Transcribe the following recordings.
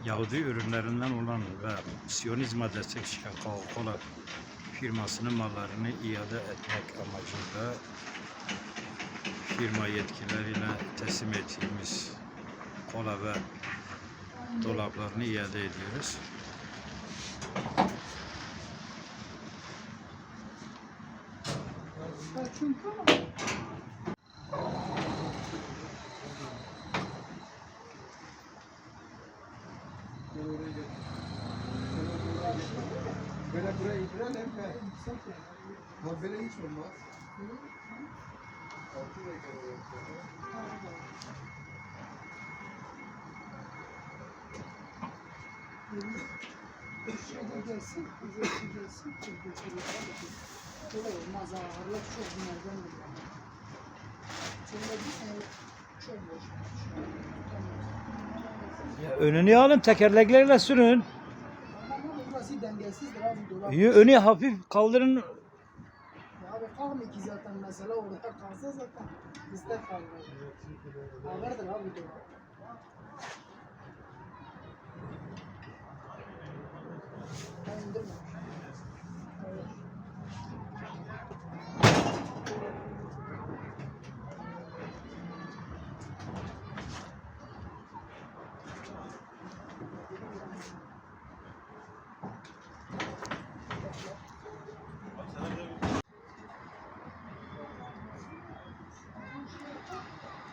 Yahudi ürünlerinden olan ve Siyonizme destek çıkan Coca-Cola firmasının mallarını iade etmek amacıyla firma yetkilileriyle teslim ettiğimiz kola ve dolaplarını iade ediyoruz. Böyle buraya indirelim mi? Ama böyle hiç olmaz. Şeyde gelsin, ücretli gelsin, böyle olmaz ha, ağırlık çok bunlardan bir yana. Şöyle bir sene çok boş. Ya önünü alın, tekerleklerle sürün. Ama burası dengesizdir abi, dolap. Önü hafif kaldırın. Ya abi kalmıyor ki zaten mesela orada kalsa zaten bizde kalmıyor. Ağırdır abi dolap. Ben indirmem. Evet.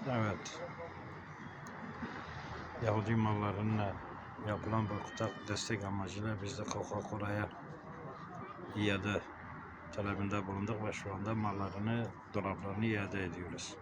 Evet. Yahudi mallarına yapılan boykota destek amacıyla biz de Coca-Cola'ya iade talebinde bulunduk ve şu anda mallarını, dolaplarını iade ediyoruz.